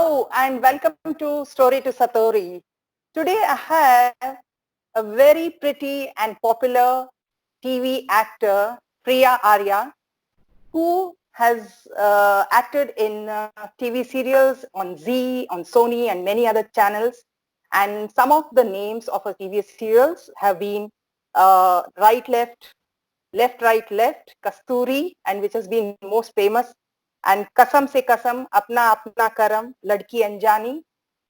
Hello and welcome to Story to Satori. Today I have a very pretty and popular TV actor, Priyaa Arya, who has acted in TV serials on Z, on Sony and many other channels. And some of the names of her TV serials have been Right Left, Left, Right, Left, Kasturi, and which has been most famous, and Kasam Se Kasam, Apna Apna Karam, Ladki Anjani.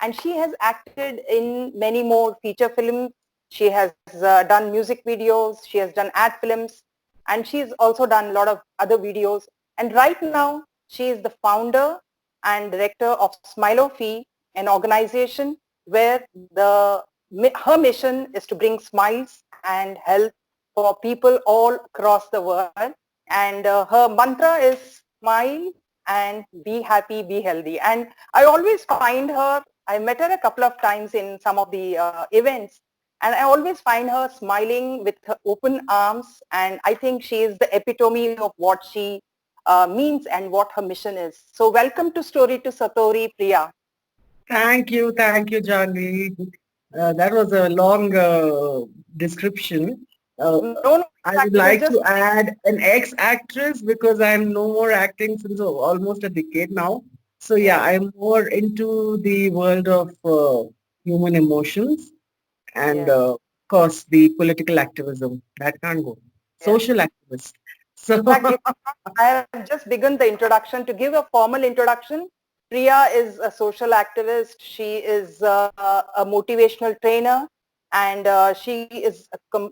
And she has acted in many more feature films. She has done music videos, she has done ad films, and she's also done a lot of other videos. And right now, she is the founder and director of Smilofy, an organization where her mission is to bring smiles and health for people all across the world. And her mantra is smile and be happy, be healthy. And I always find her, I met her a couple of times in some of the events, and I always find her smiling with her open arms. And I think she is the epitome of what she means and what her mission is. So welcome to Story to Satori, Priya. Thank you, Jahnavi. That was a long description. Uh, No, no, in I fact, would it was like just to add an ex-actress because I'm no more acting since almost a decade now. So yeah, yes, I'm more into the world of human emotions and yes, of course the political activism. That can't go. yes. Social activist. In So fact, I have just begun the introduction. To give a formal introduction, Priya is a social activist. She is a motivational trainer, and she is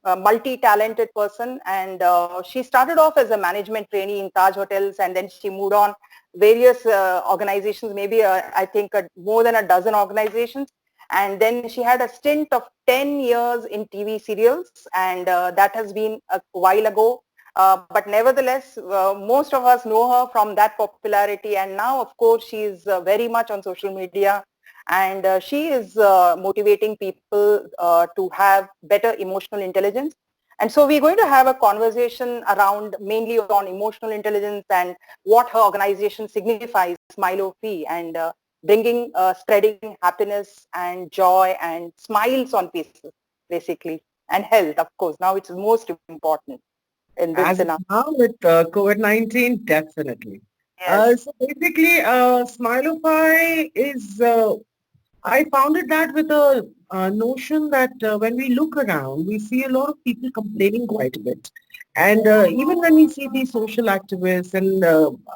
a multi-talented person. And she started off as a management trainee in Taj Hotels, and then she moved on various organizations, maybe I think more than a dozen organizations. And then she had a stint of 10 years in TV serials, and that has been a while ago. But nevertheless, most of us know her from that popularity, and now, of course, she is very much on social media, and she is motivating people to have better emotional intelligence. And so we're going to have a conversation around mainly on emotional intelligence and what her organization signifies, Smilofy, and bringing, spreading happiness and joy and smiles on faces, basically, and health, of course. Now it's most important in this as of scenario. now with COVID-19, definitely. Yes, So basically, Smilofy is I founded that with a notion that when we look around, we see a lot of people complaining quite a bit. And even when we see these social activists and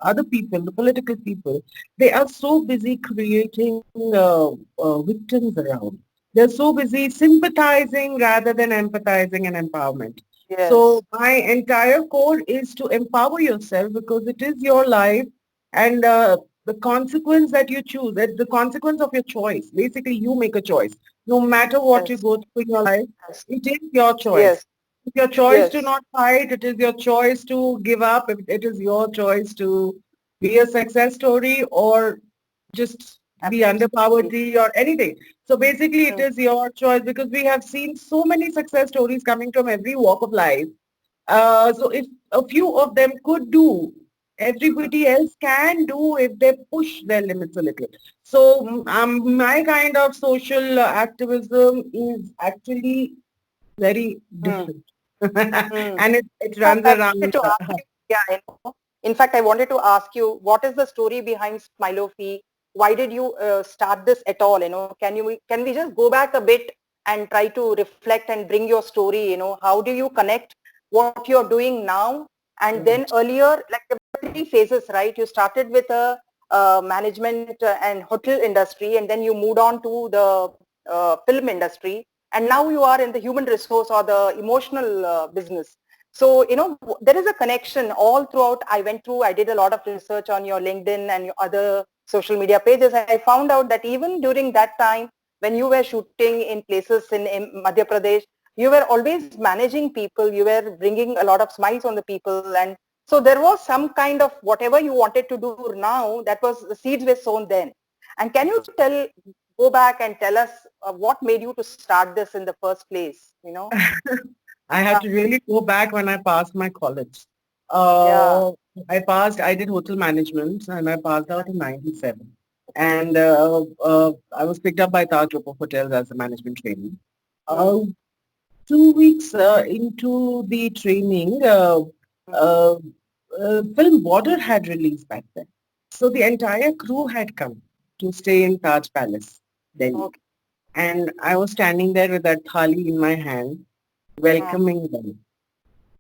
other people, the political people, they are so busy creating victims around. They're so busy sympathizing rather than empathizing and empowerment. yes, So my entire core is to empower yourself because it is your life and the consequence that you choose, that the consequence of your choice. Basically, you make a choice. No matter what you yes, go through in your life, yes, it is your choice. yes, It's your choice to yes, not fight. It is your choice to give up. It is your choice to be a success story or just be under absolutely. poverty or anything. So basically, it Mm, is your choice because we have seen so many success stories coming from every walk of life. So if a few of them could do, everybody else can do if they push their limits a little. So my kind of social activism is actually very mm, different. mm. And it In fact, runs I around. wanted to ask you, yeah, in fact, I wanted to ask you, what is the story behind Smilofy? Why did you start this at all? Can we just go back a bit and try to reflect and bring your story? How do you connect what you're doing now? And then earlier, like there were three phases, right? You started with a management and hotel industry, and then you moved on to the film industry, and now you are in the human resource or the emotional business. So, there is a connection all throughout. I did a lot of research on your LinkedIn and your other social media pages. I found out that even during that time, when you were shooting in places in Madhya Pradesh, you were always managing people. You were bringing a lot of smiles on the people. And so there was some kind of whatever you wanted to do now, that was the seeds were sown then. And can you go back and tell us what made you to start this in the first place? I have Yeah, to really go back when I passed my college. yeah. I did hotel management and I passed out in 97. And I was picked up by Taj Group of Hotels as a management trainee. Mm. 2 weeks into the training, Mm. uh, film Border had released back then. So the entire crew had come to stay in Taj Palace, Delhi. Okay. And I was standing there with that thali in my hand, Uh, welcoming them.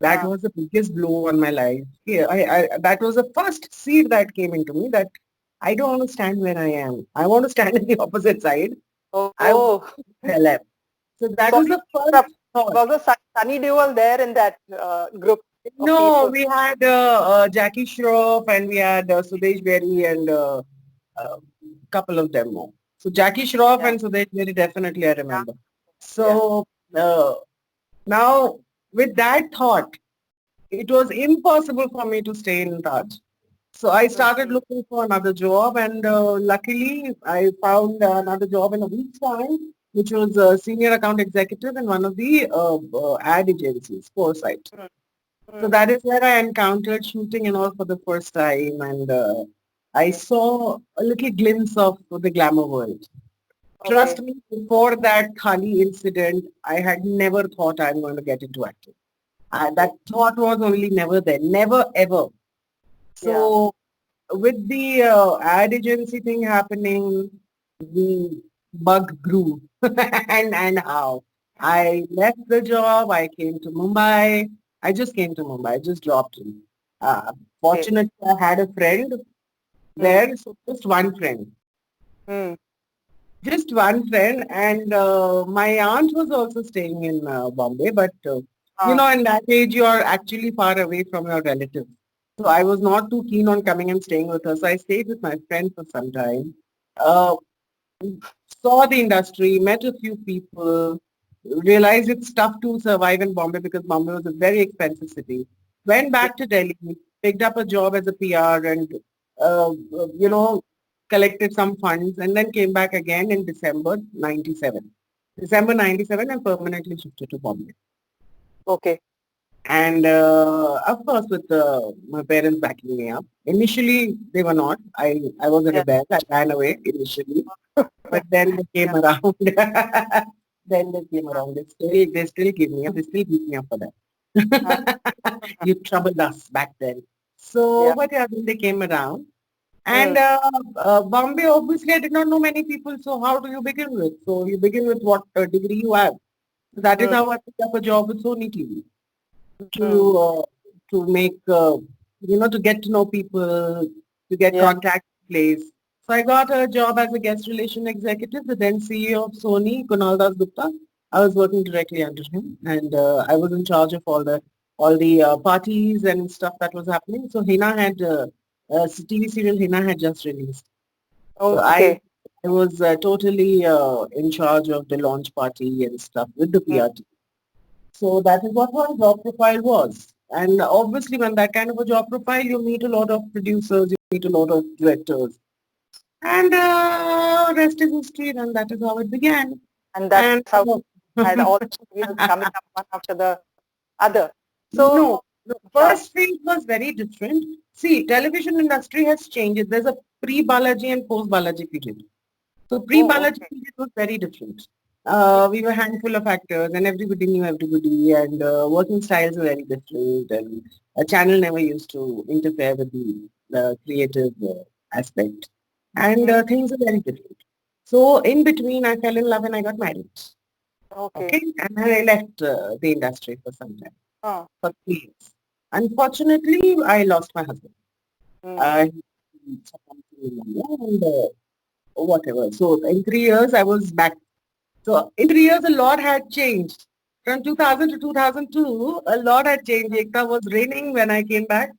That uh, was the biggest blow on my life. Yeah, that was the first seed that came into me that I don't want to stand where I am. I want to stand in the opposite side. I want oh, to help. So that was sorry the to first interrupt. thought. Was a sunny dual there in that group of No, people? we had Jackie Shroff and we had Sudesh Berry and a couple of them more. So Jackie Shroff Yeah. and Sudesh Berry definitely I Yeah. remember. Yeah. So now with that thought, it was impossible for me to stay in Taj. So I started Mm. looking for another job and luckily I found another job in a week's time, which was a senior account executive in one of the ad agencies, Foresight. Mm. So Mm. that is where I encountered shooting and all for the first time and I saw a little glimpse of the glamour world. Trust Okay. me, before that Khali incident, I had never thought I'm going to get into acting. That Okay. thought was only never there, never ever. Yeah. So with the ad agency thing happening, the bug grew. And how? I left the job, I came to Mumbai. I just came to Mumbai, I just dropped in. Uh, Okay. Fortunately, I had a friend Mm. there, so just one friend. Mm. Just one friend, and my aunt was also staying in Bombay, but Ah. in that age, you are actually far away from your relatives. So I was not too keen on coming and staying with her. So I stayed with my friend for some time. Uh, saw the industry, met a few people, realized it's tough to survive in Bombay because Bombay was a very expensive city. Went Yeah. back to Delhi, picked up a job as a PR and, Mm. collected some funds and then came back again in December 97. December 97 and permanently shifted to Bombay. Okay. And of course, with my parents backing me up. Initially, they were not. I was a Yeah. rebel. I ran away initially. But then they came Yeah. around. Then they came around. They still give me up. They still beat me up for Uh, that. You troubled us back then. So, yeah. but yeah, then they came around. And Mm. Bombay, obviously, I did not know many people. So how do you begin with? So you begin with what degree you have. That is Mm. how I picked up a job with Sony TV Mm. to make to get to know people, to get Yeah. contact in place. So I got a job as a guest relation executive, the then CEO of Sony, Kunal Das Gupta. I was working directly under him, and I was in charge of all the parties and stuff that was happening. So Hina had TV serial Hina had just released. So I Okay. I was totally in charge of the launch party and stuff with the Mm. PR team. So that is what my job profile was. And obviously when that kind of a job profile, you meet a lot of producers, you meet a lot of directors. And rest is history, and that is how it began. And that's And how had all the serials coming up one after the other. So, no, the uh, first phase was very different. See, television industry has changed. There's a pre-Balaji and post-Balaji period. So oh, pre-Balaji okay. period was very different. Mm. We were a handful of actors and everybody knew everybody and working styles were very different and a channel never used to interfere with the creative aspect and Mm. things are very different. So in between I fell in love and I got married. Okay. Okay, and then I left the industry for some time, Oh. for 3 years. Unfortunately, I lost my husband. Mm. He succumbed to pneumonia and whatever. So in 3 years, I was back. So in 3 years, a lot had changed. From 2000 to 2002, a lot had changed. Ekta was raining when I came back,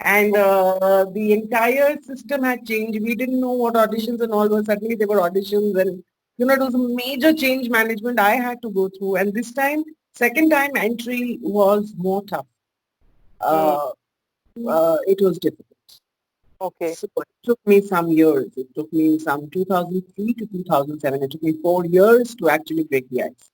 and the entire system had changed. We didn't know what auditions and all were. Suddenly there were auditions, and it was a major change management I had to go through. And this time, second time entry was more tough. Mm. Uh, it was difficult. Okay. So it took me some years. It took me some 2003 to 2007. It took me 4 years to actually break the ice.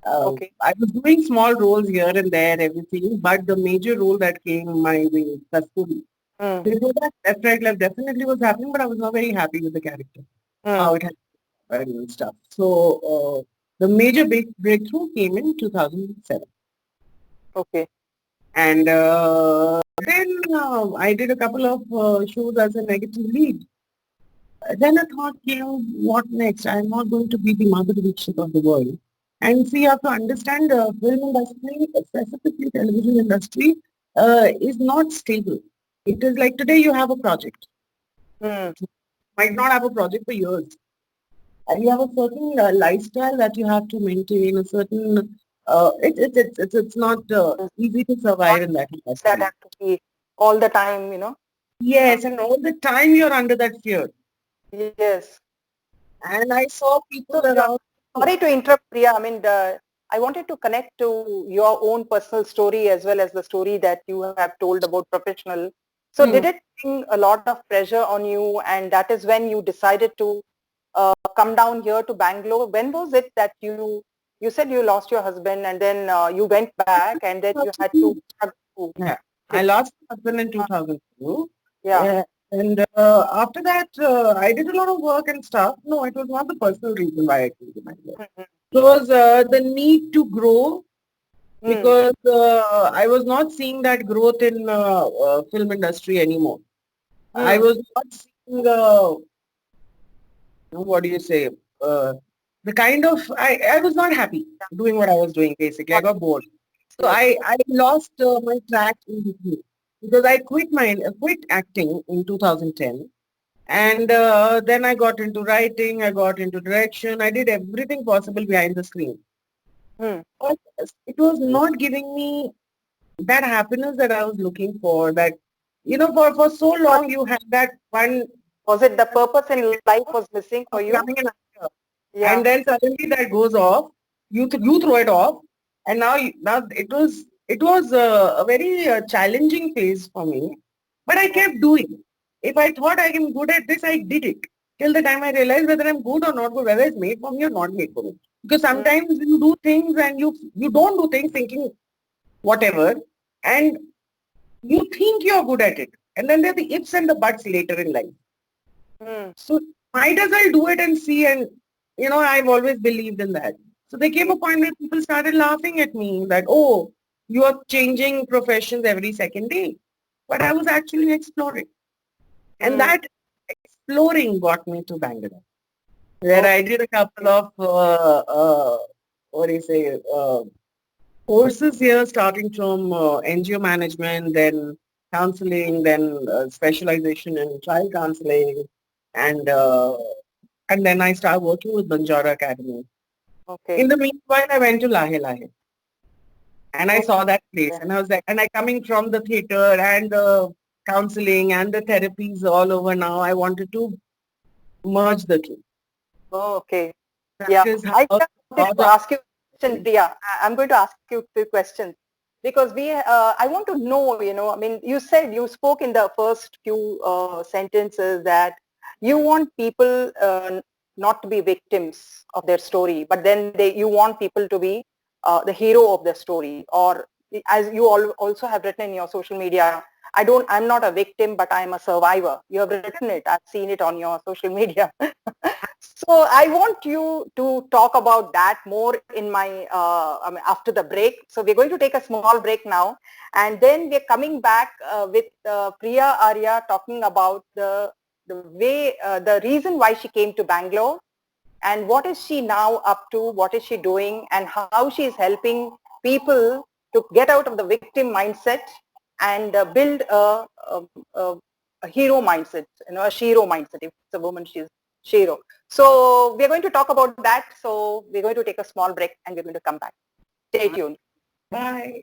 Okay. I was doing small roles here and there, everything, but the major role that came my way, Kasturi. Before that, left, right, left definitely was happening, but I was not very happy with the character, how it had and stuff. So the major big breakthrough came in 2007. Okay. And then I did a couple of shows as a negative lead. Then I thought, what next? I'm not going to be the mother Dixit of the world. And see, you have to understand the film industry, specifically television industry, is not stable. It is like today you have a project. Might not have a project for years. And you have a certain lifestyle that you have to maintain, a certain, it's not easy to survive in that That industry. have to be all the time, you know. Yes, and all the time you're under that fear. Yes. And I saw people So, around me. sorry to interrupt, Priya. I mean, I wanted to connect to your own personal story as well as the story that you have told about professional. So, did it bring a lot of pressure on you, and that is when you decided to come down here to Bangalore? When was it that you said you lost your husband, and then you went back, and then you had to Yeah, I shift? lost my husband in 2002. Yeah. And after that, I did a lot of work and stuff. No, it was not the personal reason why I came to Bangalore. It was the need to grow because I was not seeing that growth in film industry anymore. I was not seeing, what do you say, the kind of, I was not happy doing what I was doing basically. I got bored. So I lost my track in between because I quit acting in 2010. And then I got into writing, I got into direction, I did everything possible behind the screen. But it was not giving me that happiness that I was looking for, that, for so long you had that one Was it the purpose in life was missing for of you? becoming an actor. Yeah. And then suddenly that goes off, you throw it off, and now it was a very challenging phase for me, but I kept doing. If I thought I am good at this, I did it till the time I realized whether I'm good or not good, whether it's made for me or not made for me. Because sometimes you do things and you don't do things thinking whatever, and you think you're good at it, and then there are the ifs and the buts later in life. So might as well do it and see. And I've always believed in that. So there came a point where people started laughing at me that, oh, you are changing professions every second day. But I was actually exploring. And that exploring got me to Bangalore, where I did a couple of, what do you say, courses here, starting from NGO management, then counseling, then specialization in child counseling, and and then I started working with Banjara Academy. Okay. In the meanwhile, I went to Lahe Lahe, and I saw that place, and I was like, and I coming from the theater and the counseling and the therapies all over now, I wanted to merge the two. Oh, okay. That Yeah. is I how, just how wanted to the ask you a question, Priya. I'm going to ask you two questions because I want to know, I mean, you said you spoke in the first few sentences that you want people not to be victims of their story, but then you want people to be the hero of their story, or as you also have written in your social media, I'm not a victim, but I'm a survivor. You have written it. I've seen it on your social media. So I want you to talk about that more in after the break. So we're going to take a small break now, and then we're coming back with Priya Arya talking about the reason why she came to Bangalore, and what is she now up to, what is she doing, and how she is helping people to get out of the victim mindset and build a, a hero mindset, a shiro mindset. If it's a woman, she's shiro. So we're going to talk about that. So we're going to take a small break and we're going to come back. Stay tuned. bye.